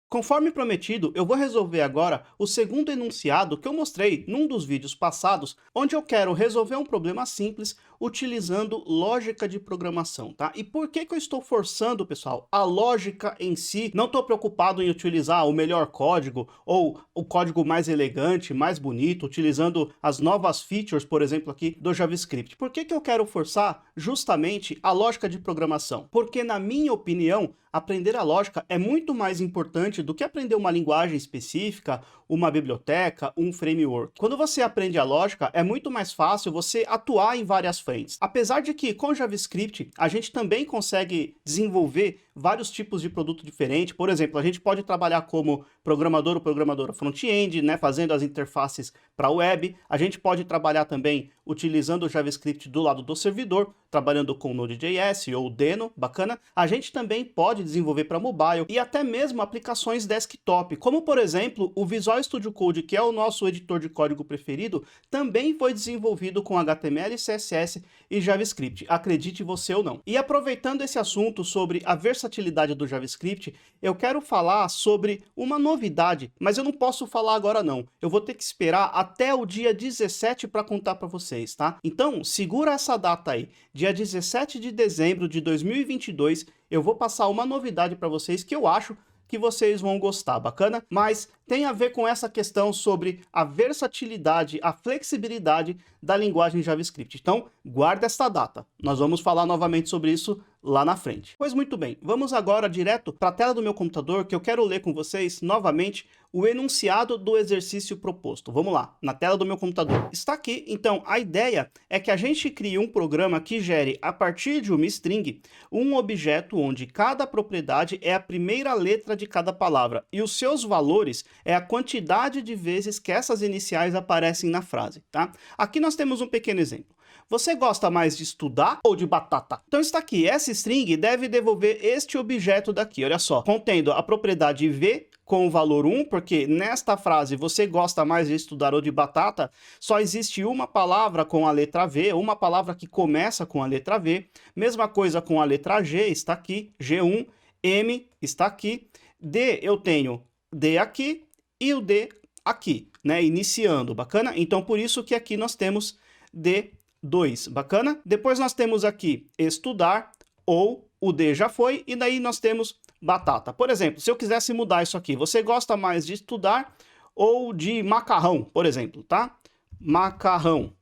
Conforme prometido, eu vou resolver agora o segundo enunciado que eu mostrei num dos vídeos passados, onde eu quero resolver um problema simples utilizando lógica de programação, tá? E por que que eu estou forçando, pessoal, a lógica em si? Não estou preocupado em utilizar o melhor código ou o código mais elegante, mais bonito, utilizando as novas features, por exemplo, aqui do JavaScript. Por que que eu quero forçar justamente a lógica de programação? Porque, na minha opinião, aprender a lógica é muito mais importante do que aprender uma linguagem específica, uma biblioteca, um framework. Quando você aprende a lógica, é muito mais fácil você atuar em várias frentes. Apesar de que com JavaScript a gente também consegue desenvolver vários tipos de produto diferente. Por exemplo, a gente pode trabalhar como programador ou programadora front-end, né, fazendo as interfaces para a web. A gente pode trabalhar também utilizando o JavaScript do lado do servidor, trabalhando com Node.js ou Deno, bacana. A gente também pode desenvolver para mobile e até mesmo aplicações desktop, como por exemplo o Visual Studio Code, que é o nosso editor de código preferido, também foi desenvolvido com HTML, CSS e JavaScript, acredite você ou não. E aproveitando esse assunto sobre a versatilidade do JavaScript, eu quero falar sobre uma novidade, mas eu não posso falar agora não. Eu vou ter que esperar até o dia 17 para contar para vocês, tá? Então, segura essa data aí. Dia 17 de dezembro de 2022, eu vou passar uma novidade para vocês que eu acho que vocês vão gostar, bacana? Mas tem a ver com essa questão sobre a versatilidade, a flexibilidade da linguagem JavaScript. Então, guarda esta data. Nós vamos falar novamente sobre isso lá na frente. Pois muito bem, vamos agora direto para a tela do meu computador, que eu quero ler com vocês novamente o enunciado do exercício proposto. Vamos lá, na tela do meu computador. Está aqui, então a ideia é que a gente crie um programa que gere, a partir de uma string, um objeto onde cada propriedade é a primeira letra de cada palavra e os seus valores é a quantidade de vezes que essas iniciais aparecem na frase, tá? Aqui nós temos um pequeno exemplo. Você gosta mais de estudar ou de batata? Então está aqui, essa string deve devolver este objeto daqui, olha só, contendo a propriedade v com o valor 1, porque nesta frase você gosta mais de estudar ou de batata, só existe uma palavra com a letra V, uma palavra que começa com a letra V, mesma coisa com a letra G, está aqui, G1, M está aqui, D eu tenho D aqui e o D aqui, né, iniciando, bacana? Então por isso que aqui nós temos D2, bacana? Depois nós temos aqui estudar, ou o D já foi, e daí nós temos batata. Por exemplo, se eu quisesse mudar isso aqui, você gosta mais de estudar ou de macarrão, por exemplo, tá? Macarrão,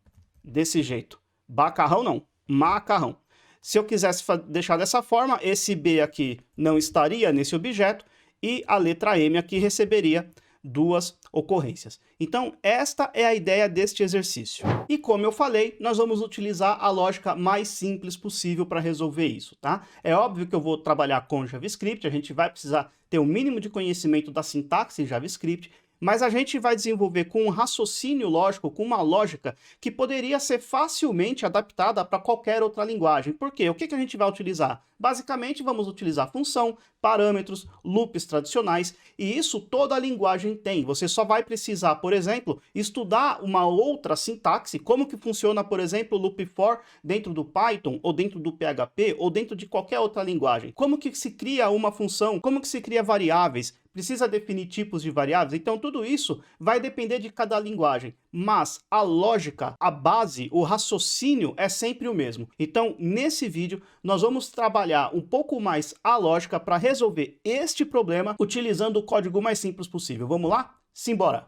desse jeito. Bacarrão não, macarrão. Se eu quisesse deixar dessa forma, esse B aqui não estaria nesse objeto e a letra M aqui receberia duas ocorrências. Então, esta é a ideia deste exercício. E como eu falei, nós vamos utilizar a lógica mais simples possível para resolver isso, tá? É óbvio que eu vou trabalhar com JavaScript, a gente vai precisar ter o mínimo de conhecimento da sintaxe JavaScript, mas a gente vai desenvolver com um raciocínio lógico, com uma lógica que poderia ser facilmente adaptada para qualquer outra linguagem. Por quê? O que a gente vai utilizar? Basicamente, vamos utilizar função, parâmetros, loops tradicionais, e isso toda a linguagem tem. Você só vai precisar, por exemplo, estudar uma outra sintaxe, como que funciona, por exemplo, o loop for dentro do Python, ou dentro do PHP, ou dentro de qualquer outra linguagem. Como que se cria uma função, como que se cria variáveis, precisa definir tipos de variáveis, então tudo isso vai depender de cada linguagem, mas a lógica, a base, o raciocínio é sempre o mesmo. Então, nesse vídeo, nós vamos trabalhar um pouco mais a lógica para resolver este problema utilizando o código mais simples possível. Vamos lá? Simbora!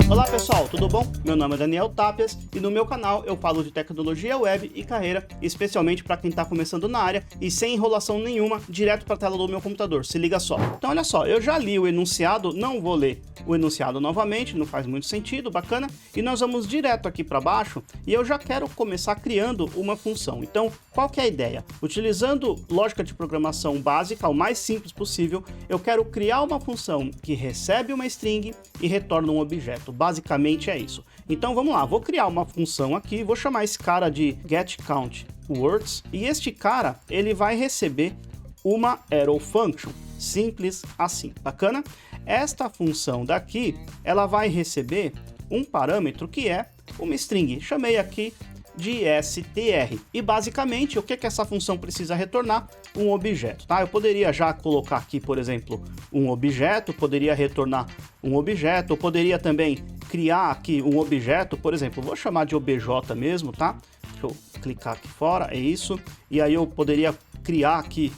Olá pessoal, tudo bom? Meu nome é Daniel Tapias e no meu canal eu falo de tecnologia web e carreira, especialmente para quem está começando na área e sem enrolação nenhuma, direto para a tela do meu computador, se liga só. Então olha só, eu já li o enunciado, não vou ler o enunciado novamente, não faz muito sentido, bacana, e nós vamos direto aqui para baixo e eu já quero começar criando uma função. Então qual que é a ideia? Utilizando lógica de programação básica, o mais simples possível, eu quero criar uma função que recebe uma string e retorna um objeto. Basicamente é isso. Então vamos lá, vou criar uma função aqui, vou chamar esse cara de getCountWords, e este cara, ele vai receber uma arrow function, simples assim, bacana? Esta função daqui, ela vai receber um parâmetro que é uma string, chamei aqui de str. E basicamente, o que que essa função precisa retornar? Um objeto, tá? Eu poderia já colocar aqui, por exemplo, um objeto, poderia retornar um objeto, eu poderia também criar aqui um objeto, por exemplo, vou chamar de obj mesmo, tá? Deixa eu clicar aqui fora, é isso. E aí eu poderia criar aqui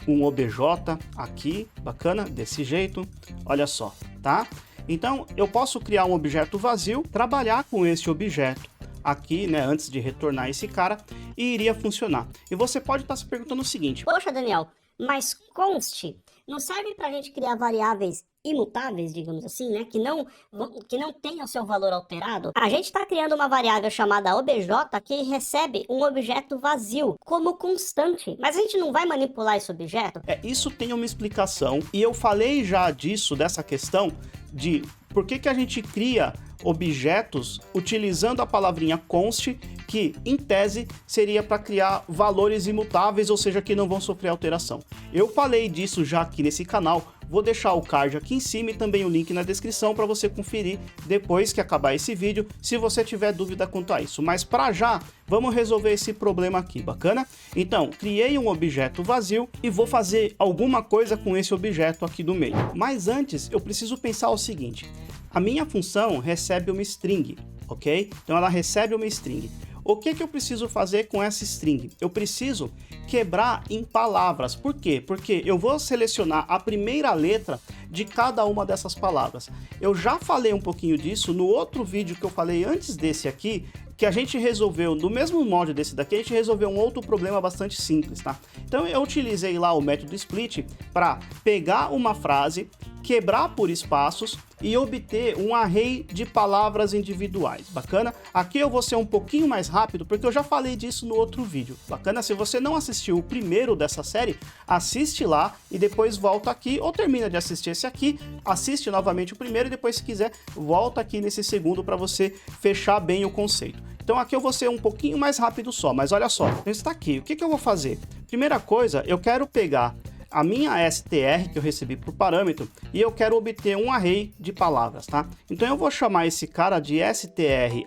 um obj aqui, bacana, desse jeito, olha só, tá? Então, eu posso criar um objeto vazio, trabalhar com esse objeto aqui, né, antes de retornar esse cara, e iria funcionar. E você pode estar se perguntando o seguinte: poxa, Daniel, mas const não serve para a gente criar variáveis imutáveis, digamos assim, né, que não tenham seu valor alterado? A gente está criando uma variável chamada obj que recebe um objeto vazio como constante, mas a gente não vai manipular esse objeto? Isso tem uma explicação, e eu falei já disso, dessa questão de por que a gente cria objetos utilizando a palavrinha const, que em tese seria para criar valores imutáveis, ou seja, que não vão sofrer alteração. Eu falei disso já aqui nesse canal, vou deixar o card aqui em cima e também o link na descrição para você conferir depois que acabar esse vídeo, se você tiver dúvida quanto a isso. Mas para já, vamos resolver esse problema aqui, bacana? Então, criei um objeto vazio e vou fazer alguma coisa com esse objeto aqui do meio. Mas antes, eu preciso pensar o seguinte: a minha função recebe uma string, ok? Então ela recebe uma string. O que eu preciso fazer com essa string? Eu preciso quebrar em palavras. Por quê? Porque eu vou selecionar a primeira letra de cada uma dessas palavras. Eu já falei um pouquinho disso no outro vídeo que eu falei antes desse aqui, que a gente resolveu, no mesmo molde desse daqui, a gente resolveu um outro problema bastante simples, tá? Então eu utilizei lá o método split para pegar uma frase, quebrar por espaços e obter um array de palavras individuais, bacana? Aqui eu vou ser um pouquinho mais rápido, porque eu já falei disso no outro vídeo, bacana? Se você não assistiu o primeiro dessa série, assiste lá e depois volta aqui, ou termina de assistir esse aqui, assiste novamente o primeiro e depois, se quiser, volta aqui nesse segundo para você fechar bem o conceito. Então aqui eu vou ser um pouquinho mais rápido só, mas olha só, então está aqui, o que eu vou fazer? Primeira coisa, eu quero pegar a minha str que eu recebi por parâmetro e eu quero obter um array de palavras, tá? Então eu vou chamar esse cara de strarr,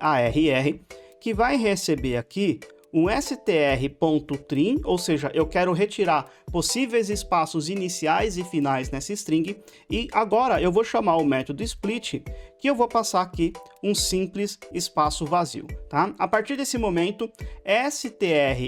que vai receber aqui um str.trim, ou seja, eu quero retirar possíveis espaços iniciais e finais nessa string, e agora eu vou chamar o método split, que eu vou passar aqui um simples espaço vazio, tá? A partir desse momento, strarr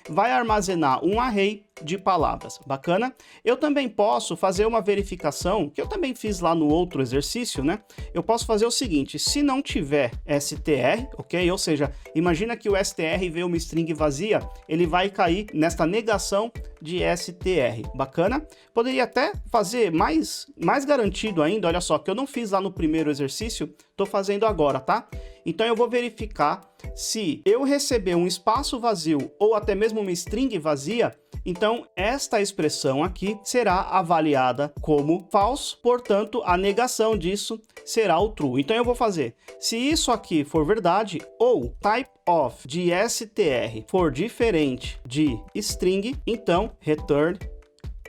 vai armazenar um array de palavras, bacana? Eu também posso fazer uma verificação, que eu também fiz lá no outro exercício, né? Eu posso fazer o seguinte: se não tiver str, ok? Ou seja, imagina que o str veio uma string vazia, ele vai cair nesta negação de str, bacana? Poderia até fazer mais garantido ainda, olha só, que eu não fiz lá no primeiro exercício, tô fazendo agora, tá? Então eu vou verificar se eu receber um espaço vazio ou até mesmo uma string vazia, então esta expressão aqui será avaliada como false, portanto a negação disso será o true. Então eu vou fazer, se isso aqui for verdade, ou type of de str for diferente de string, então return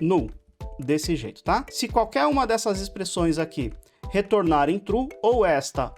null, desse jeito, tá? Se qualquer uma dessas expressões aqui retornarem true, ou esta,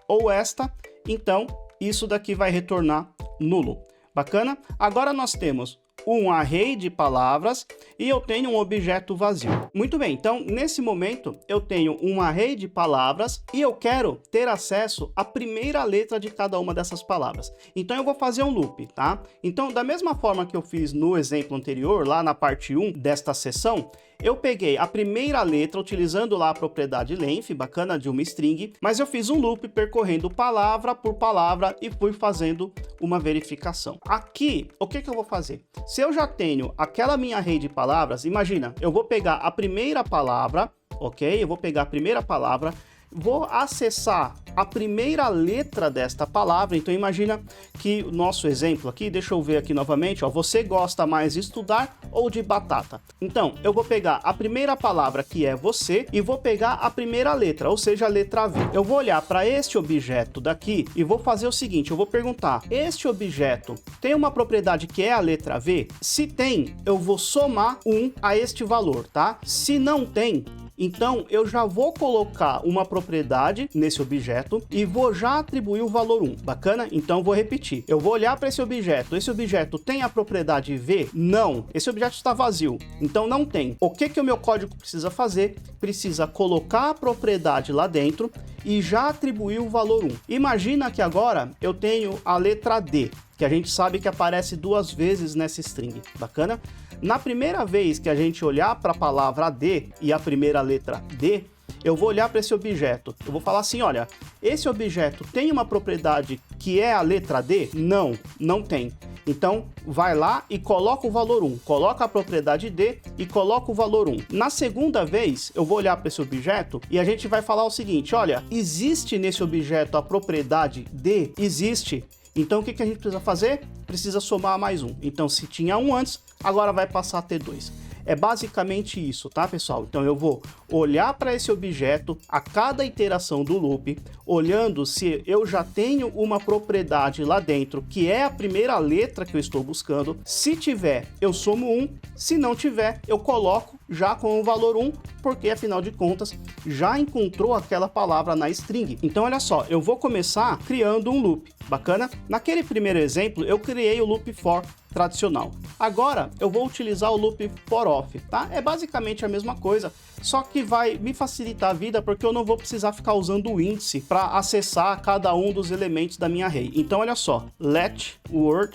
então isso daqui vai retornar nulo. Bacana? Agora nós temos um array de palavras e eu tenho um objeto vazio. Muito bem, então nesse momento eu tenho um array de palavras e eu quero ter acesso à primeira letra de cada uma dessas palavras. Então eu vou fazer um loop, tá? Então da mesma forma que eu fiz no exemplo anterior, lá na parte 1 desta sessão, eu peguei a primeira letra utilizando lá a propriedade length, bacana, de uma string, mas eu fiz um loop percorrendo palavra por palavra e fui fazendo uma verificação. Aqui, o que eu vou fazer? Se eu já tenho aquela minha array de palavras, imagina, eu vou pegar a primeira palavra, ok? Eu vou pegar a primeira palavra, vou acessar a primeira letra desta palavra. Então imagina que o nosso exemplo aqui, deixa eu ver aqui novamente, ó, você gosta mais de estudar ou de batata? Então eu vou pegar a primeira palavra, que é você, e vou pegar a primeira letra, ou seja, a letra V. Eu vou olhar para este objeto daqui e vou fazer o seguinte, eu vou perguntar, este objeto tem uma propriedade que é a letra V? Se tem, eu vou somar 1 a este valor, tá? Se não tem, Então, eu já vou colocar uma propriedade nesse objeto e vou já atribuir o valor 1. Bacana? Então, vou repetir. Eu vou olhar para esse objeto tem a propriedade V? Não. Esse objeto está vazio, então não tem. O que o meu código precisa fazer? Precisa colocar a propriedade lá dentro e já atribuir o valor 1. Imagina que agora eu tenho a letra D, que a gente sabe que aparece 2 vezes nessa string. Bacana? Na primeira vez que a gente olhar para a palavra D e a primeira letra D, eu vou olhar para esse objeto. Eu vou falar assim, olha, esse objeto tem uma propriedade que é a letra D? Não, não tem. Então, vai lá e coloca o valor 1. Coloca a propriedade D e coloca o valor 1. Na segunda vez, eu vou olhar para esse objeto e a gente vai falar o seguinte, olha, existe nesse objeto a propriedade D? Existe. Então, o que a gente precisa fazer? Precisa somar mais 1. Então, se tinha 1 antes, agora vai passar a ter 2. É basicamente isso, tá, pessoal? Então eu vou olhar para esse objeto a cada iteração do loop, olhando se eu já tenho uma propriedade lá dentro, que é a primeira letra que eu estou buscando. Se tiver, eu somo 1. Se não tiver, eu coloco já com o valor 1, porque afinal de contas já encontrou aquela palavra na string. Então olha só, eu vou começar criando um loop. Bacana? Naquele primeiro exemplo, eu criei o loop for tradicional. Agora, eu vou utilizar o loop for off, tá? É basicamente a mesma coisa, só que vai me facilitar a vida porque eu não vou precisar ficar usando o índice para acessar cada um dos elementos da minha array. Então, olha só, let word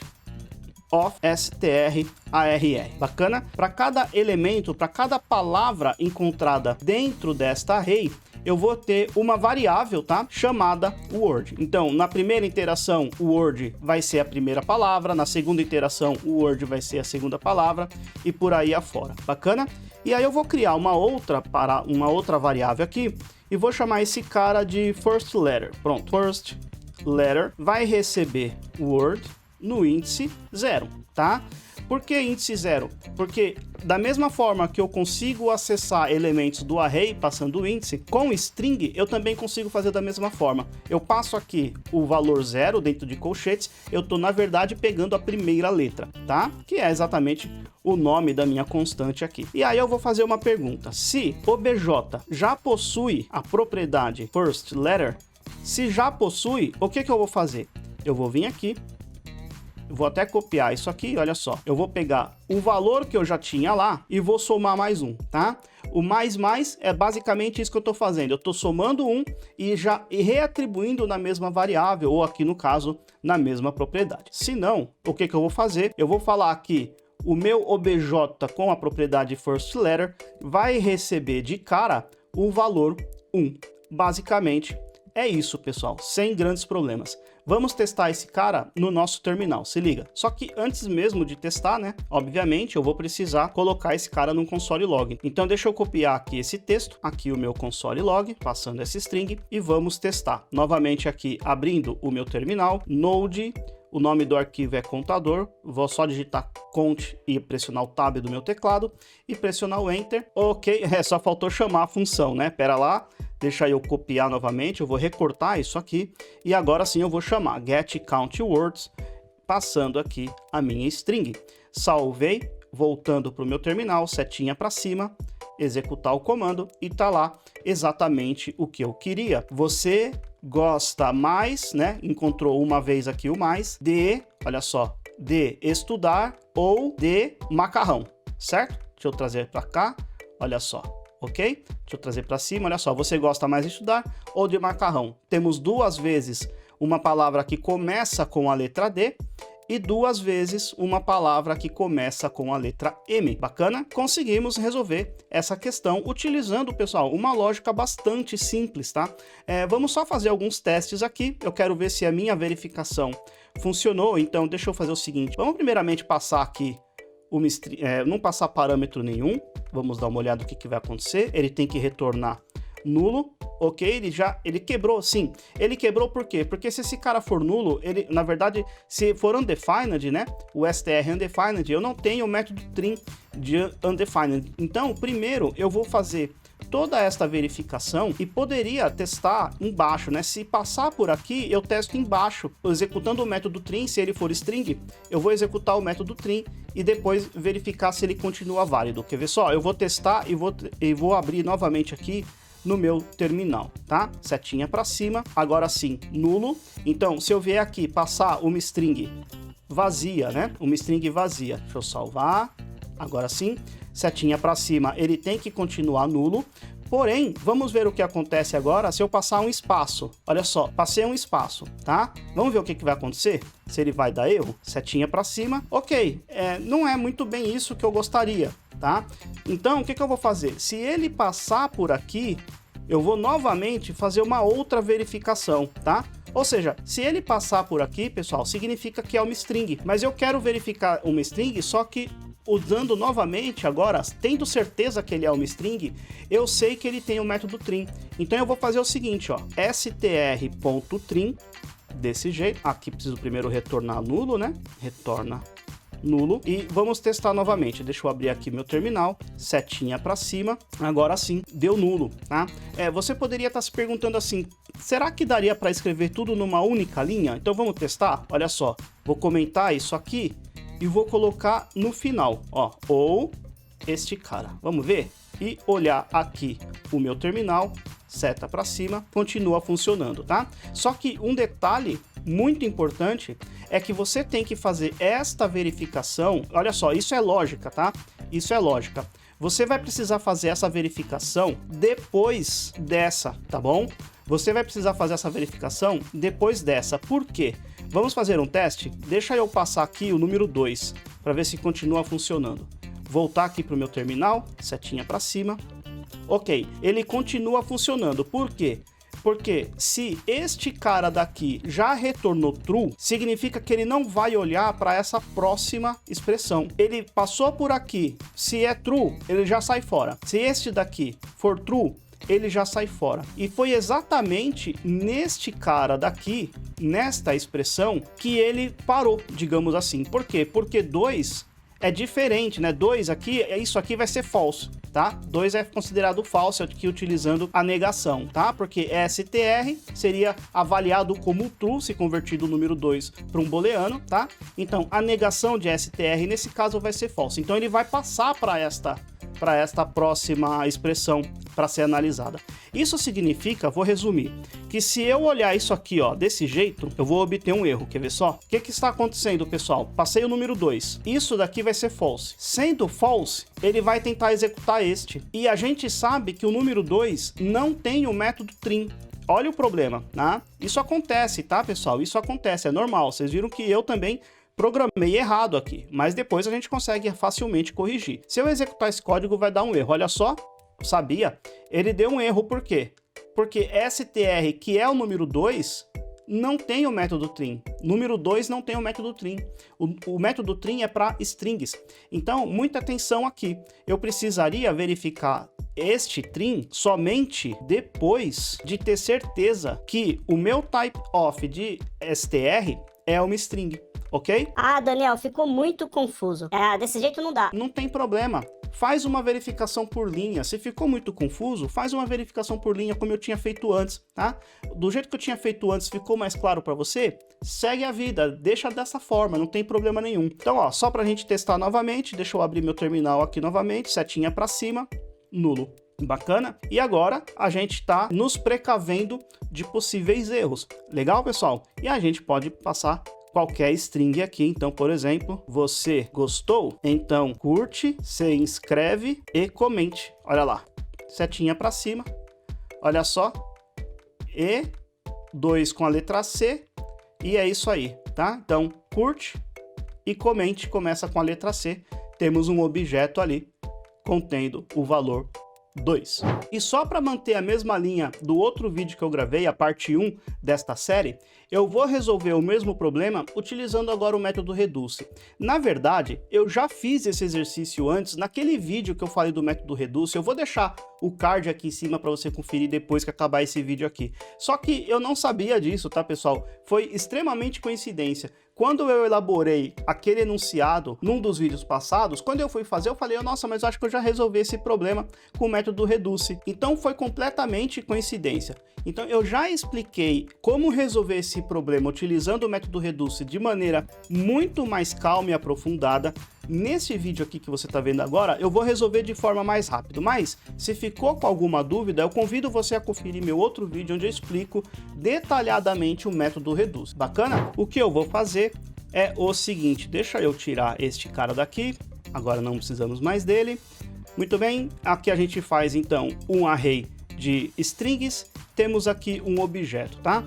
of strarr. Bacana? Para cada elemento, para cada palavra encontrada dentro desta array, eu vou ter uma variável, tá? Chamada word. Então, na primeira iteração, o word vai ser a primeira palavra, na segunda iteração, o word vai ser a segunda palavra e por aí afora. Bacana? E aí eu vou criar uma outra variável aqui e vou chamar esse cara de first letter. Pronto. First letter vai receber word no índice 0, tá? Por que índice 0? Porque da mesma forma que eu consigo acessar elementos do array passando o índice, com string eu também consigo fazer da mesma forma. Eu passo aqui o valor 0 dentro de colchetes, eu estou na verdade pegando a primeira letra, tá? Que é exatamente o nome da minha constante aqui. E aí eu vou fazer uma pergunta. Se o BJ já possui a propriedade first letter, se já possui, o que eu vou fazer? Eu vou vir aqui, vou até copiar isso aqui, olha só. Eu vou pegar o valor que eu já tinha lá e vou somar mais 1, tá? O mais é basicamente isso que eu estou fazendo. Eu estou somando 1 e reatribuindo na mesma variável, ou aqui no caso, na mesma propriedade. Se não, o que eu vou fazer? Eu vou falar que o meu obj com a propriedade first letter vai receber de cara o valor 1. Basicamente, é isso, pessoal, sem grandes problemas. Vamos testar esse cara no nosso terminal, se liga. Só que antes mesmo de testar, né, obviamente eu vou precisar colocar esse cara no console log. Então deixa eu copiar aqui esse texto, aqui o meu console log, passando essa string e vamos testar. Novamente aqui abrindo o meu terminal, node, o nome do arquivo é contador, vou só digitar cont e pressionar o tab do meu teclado e pressionar o enter. Ok, só faltou chamar a função, né? Pera lá. Deixa eu copiar novamente, eu vou recortar isso aqui e agora sim eu vou chamar getCountWords, passando aqui a minha string. Salvei, voltando para o meu terminal, setinha para cima, executar o comando e tá lá exatamente o que eu queria. Você gosta mais, né? Encontrou uma vez aqui o mais, de, olha só, de estudar ou de macarrão, certo? Deixa eu trazer para cá, olha só. Ok? Deixa eu trazer para cima, olha só, você gosta mais de estudar ou de macarrão? Temos 2 vezes uma palavra que começa com a letra D e 2 vezes uma palavra que começa com a letra M. Bacana? Conseguimos resolver essa questão utilizando, pessoal, uma lógica bastante simples, tá? Vamos só fazer alguns testes aqui, eu quero ver se a minha verificação funcionou, então deixa eu fazer o seguinte, vamos primeiramente passar aqui não passar parâmetro nenhum, vamos dar uma olhada no que vai acontecer, ele tem que retornar nulo, ok, ele quebrou, sim, ele quebrou por quê? Porque se esse cara for nulo, ele, na verdade, se for undefined, né, o str undefined, eu não tenho o método trim de undefined, então, primeiro, eu vou fazer toda esta verificação e poderia testar embaixo, né? Se passar por aqui, eu testo embaixo, executando o método trim. Se ele for string, eu vou executar o método trim e depois verificar se ele continua válido. Quer ver só? Eu vou testar e vou abrir novamente aqui no meu terminal, tá? Setinha para cima, agora sim, nulo. Então, se eu vier aqui passar uma string vazia, né? Uma string vazia. Deixa eu salvar. Agora sim, setinha para cima, ele tem que continuar nulo. Porém, vamos ver o que acontece agora se eu passar um espaço. Olha só, passei um espaço, tá? Vamos ver o que vai acontecer? Se ele vai dar erro? Setinha para cima. Ok, não é muito bem isso que eu gostaria, tá? Então, o que eu vou fazer? Se ele passar por aqui, eu vou novamente fazer uma outra verificação, tá? Ou seja, se ele passar por aqui, pessoal, significa que é uma string. Mas eu quero verificar uma string, só que usando novamente agora, tendo certeza que ele é uma string, eu sei que ele tem o método trim. Então eu vou fazer o seguinte, ó, str.trim, desse jeito. Aqui preciso primeiro retornar nulo, né? Retorna nulo. E vamos testar novamente. Deixa eu abrir aqui meu terminal, setinha para cima. Agora sim, deu nulo, tá? Você poderia estar se perguntando assim, será que daria para escrever tudo numa única linha? Então vamos testar? Olha só, vou comentar isso aqui e vou colocar no final, ó, ou este cara. Vamos ver? E olhar aqui o meu terminal, seta para cima, continua funcionando, tá? Só que um detalhe muito importante é que você tem que fazer esta verificação. Olha só, isso é lógica, tá? Isso é lógica. Você vai precisar fazer essa verificação depois dessa, tá bom? Você vai precisar fazer essa verificação depois dessa. Por quê? Vamos fazer um teste? Deixa eu passar aqui o número 2 para ver se continua funcionando. Voltar aqui para o meu terminal, setinha para cima. Ok, ele continua funcionando. Por quê? Porque se este cara daqui já retornou true, significa que ele não vai olhar para essa próxima expressão. Ele passou por aqui, se é true, ele já sai fora. Se este daqui for true, ele já sai fora. E foi exatamente neste cara daqui, nesta expressão, que ele parou, digamos assim. Por quê? Porque 2 é diferente, né? 2 aqui, isso aqui vai ser false, tá? 2 é considerado false aqui utilizando a negação, tá? Porque str seria avaliado como true se convertido o número 2 para um booleano, tá? Então, a negação de str nesse caso vai ser false. Então, ele vai passar para esta próxima expressão para ser analisada. Isso significa, vou resumir, que se eu olhar isso aqui, ó, desse jeito, eu vou obter um erro. Quer ver só? O que está acontecendo, pessoal? Passei o número 2. Isso daqui vai ser false. Sendo false, ele vai tentar executar este. E a gente sabe que o número 2 não tem o método trim. Olha o problema, né? Isso acontece, tá, pessoal? Isso acontece, é normal. Vocês viram que eu também programei errado aqui, mas depois a gente consegue facilmente corrigir. Se eu executar esse código, vai dar um erro. Olha só, sabia? Ele deu um erro, por quê? Porque str, que é o número 2, não tem o método trim. Número 2 não tem o método trim. O método trim é para strings. Então, muita atenção aqui. Eu precisaria verificar este trim somente depois de ter certeza que o meu type of de str é uma string. Ok? Ah, Daniel, ficou muito confuso. Desse jeito não dá. Não tem problema. Faz uma verificação por linha. Se ficou muito confuso, faz uma verificação por linha como eu tinha feito antes, tá? Do jeito que eu tinha feito antes, ficou mais claro para você? Segue a vida, deixa dessa forma, não tem problema nenhum. Então, ó, só pra gente testar novamente, deixa eu abrir meu terminal aqui novamente, setinha para cima, nulo. Bacana? E agora a gente tá nos precavendo de possíveis erros. Legal, pessoal? E a gente pode passar qualquer string aqui. Então, por exemplo, você gostou? Então, curte, se inscreve e comente. Olha lá, setinha para cima. Olha só. E 2 com a letra C. E é isso aí, tá? Então, curte e comente, começa com a letra C. Temos um objeto ali contendo o valor 2. E só para manter a mesma linha do outro vídeo que eu gravei, a parte 1 desta série, eu vou resolver o mesmo problema utilizando agora o método reduce. Na verdade, eu já fiz esse exercício antes naquele vídeo que eu falei do método reduce. Eu vou deixar o card aqui em cima para você conferir depois que acabar esse vídeo aqui. Só que eu não sabia disso, tá, pessoal? Foi extremamente coincidência. quando eu elaborei aquele enunciado num dos vídeos passados, quando eu fui fazer, eu falei, nossa, mas eu acho que eu já resolvi esse problema com o método Reduce. Então foi completamente coincidência. Então eu já expliquei como resolver esse problema utilizando o método Reduce de maneira muito mais calma e aprofundada. Nesse vídeo aqui que você está vendo agora, eu vou resolver de forma mais rápida, mas se ficou com alguma dúvida, eu convido você a conferir meu outro vídeo onde eu explico detalhadamente o método Reduce. Bacana? O que eu vou fazer é o seguinte, deixa eu tirar este cara daqui, agora não precisamos mais dele. Muito bem, aqui a gente faz então um array de strings, temos aqui um objeto, tá?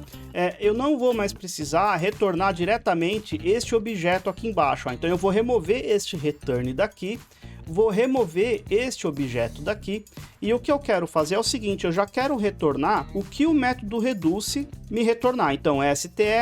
Eu não vou mais precisar retornar diretamente este objeto aqui embaixo, ó. Então eu vou remover este return daqui, vou remover este objeto daqui, e o que eu quero fazer é o seguinte, eu já quero retornar o que o método Reduce me retornar, então strarr.reduce,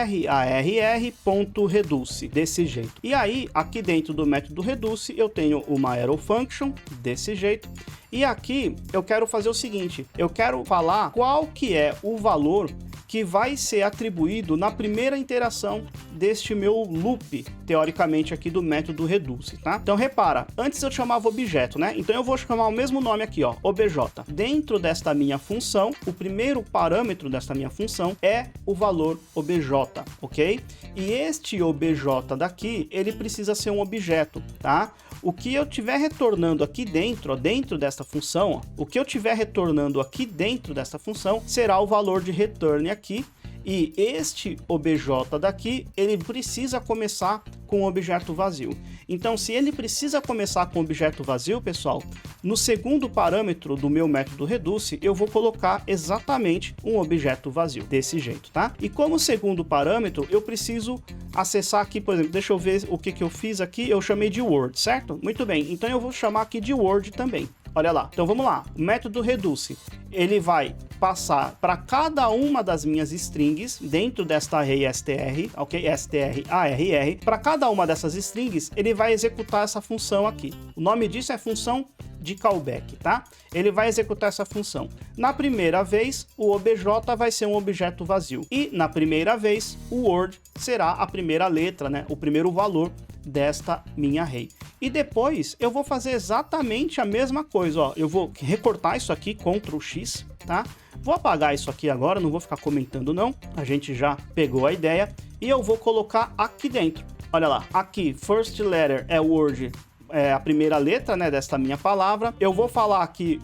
desse jeito. E aí, aqui dentro do método Reduce, eu tenho uma arrow function, desse jeito, e aqui eu quero fazer o seguinte, eu quero falar qual que é o valor que vai ser atribuído na primeira interação deste meu loop, teoricamente aqui do método Reduce, tá? Então repara, antes eu chamava objeto, né? Então eu vou chamar o mesmo nome aqui, ó, obj. Dentro desta minha função, o primeiro parâmetro desta minha função é o valor obj, ok? E este obj daqui, ele precisa ser um objeto, tá? O que eu tiver retornando aqui dentro, ó, dentro desta função, ó, o que eu tiver retornando aqui dentro desta função será o valor de return aqui, e este obj daqui, ele precisa começar com um objeto vazio. Então, se ele precisa começar com um objeto vazio, pessoal, no segundo parâmetro do meu método Reduce, eu vou colocar exatamente um objeto vazio, desse jeito, tá? E como segundo parâmetro, eu preciso acessar aqui, por exemplo, deixa eu ver o que eu fiz aqui, eu chamei de word, certo? Muito bem, então eu vou chamar aqui de word também. Olha lá, então vamos lá, o método Reduce, ele vai passar para cada uma das minhas strings dentro desta array str, ok? strarr, para cada uma dessas strings, ele vai executar essa função aqui. O nome disso é função de callback, tá? Ele vai executar essa função. Na primeira vez, o obj vai ser um objeto vazio, e na primeira vez, o word será a primeira letra, né? O primeiro valor desta minha array. E depois eu vou fazer exatamente a mesma coisa, ó. Eu vou recortar isso aqui, Ctrl X, tá? Vou apagar isso aqui agora, não vou ficar comentando não, a gente já pegou a ideia, e eu vou colocar aqui dentro. Olha lá, aqui, first letter é word, é a primeira letra, né, desta minha palavra. Eu vou falar aqui,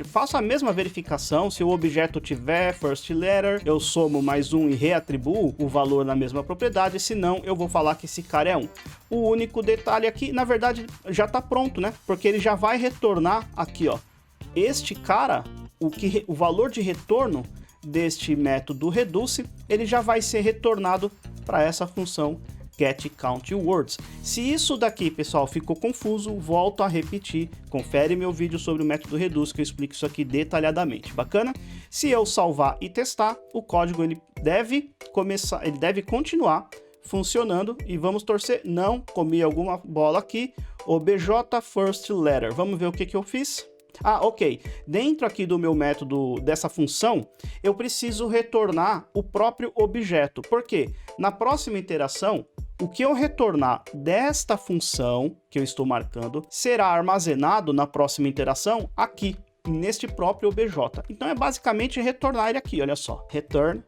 faço a mesma verificação, se o objeto tiver first letter, eu somo mais um e reatribuo o valor na mesma propriedade, senão eu vou falar que esse cara é 1. O único detalhe aqui, na verdade, já está pronto, né, porque ele já vai retornar aqui, ó, este cara, o valor de retorno deste método Reduce, ele já vai ser retornado para essa função getCountWords. Se isso daqui, pessoal, ficou confuso, volto a repetir, confere meu vídeo sobre o método Reduce, que eu explico isso aqui detalhadamente, bacana? Se eu salvar e testar, o código ele deve continuar funcionando, e vamos torcer, não, comi alguma bola aqui, obj first letter, vamos ver o que eu fiz. Ah, ok. Dentro aqui do meu método, dessa função, eu preciso retornar o próprio objeto. Por quê? Na próxima interação, o que eu retornar desta função que eu estou marcando será armazenado na próxima interação aqui, neste próprio obj. Então é basicamente retornar ele aqui, olha só. Return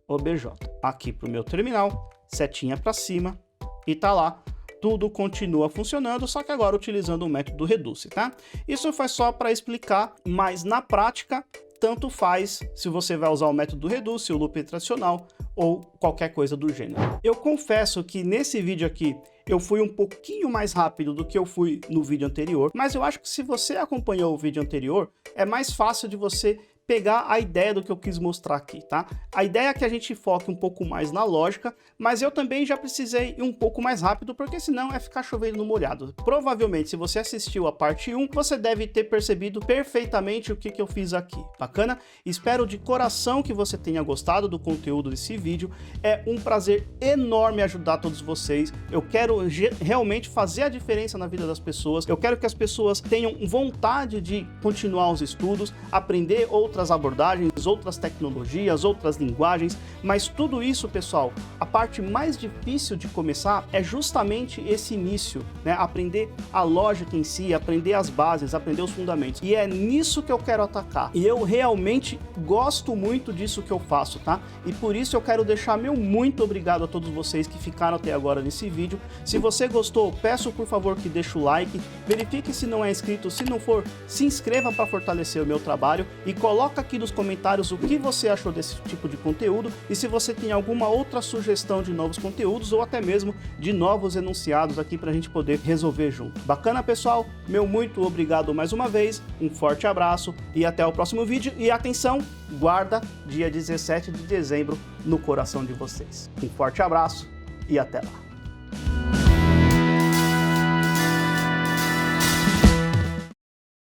obj. Aqui para o meu terminal, setinha para cima, e tá lá. Tudo continua funcionando, só que agora utilizando o método Reduce, tá? Isso foi só para explicar, mas na prática, tanto faz se você vai usar o método Reduce, o loop tradicional ou qualquer coisa do gênero. Eu confesso que nesse vídeo aqui eu fui um pouquinho mais rápido do que eu fui no vídeo anterior, mas eu acho que se você acompanhou o vídeo anterior, é mais fácil de você pegar a ideia do que eu quis mostrar aqui, tá? A ideia é que a gente foque um pouco mais na lógica, mas eu também já precisei ir um pouco mais rápido, porque senão é ficar chovendo no molhado. Provavelmente, se você assistiu a parte 1, você deve ter percebido perfeitamente o que eu fiz aqui. Bacana? Espero de coração que você tenha gostado do conteúdo desse vídeo. É um prazer enorme ajudar todos vocês. Eu quero realmente fazer a diferença na vida das pessoas. Eu quero que as pessoas tenham vontade de continuar os estudos, aprender outras outras abordagens, outras tecnologias, outras linguagens, mas tudo isso, pessoal, a parte mais difícil de começar é justamente esse início, né? Aprender a lógica em si, aprender as bases, aprender os fundamentos. E é nisso que eu quero atacar. E eu realmente gosto muito disso que eu faço, tá? E por isso eu quero deixar meu muito obrigado a todos vocês que ficaram até agora nesse vídeo. Se você gostou, peço por favor que deixe o like, verifique se não é inscrito, se não for, se inscreva para fortalecer o meu trabalho e coloca aqui nos comentários o que você achou desse tipo de conteúdo e se você tem alguma outra sugestão de novos conteúdos ou até mesmo de novos enunciados aqui para a gente poder resolver junto. Bacana, pessoal? Meu muito obrigado mais uma vez, um forte abraço e até o próximo vídeo. E atenção, guarda dia 17 de dezembro no coração de vocês. Um forte abraço e até lá.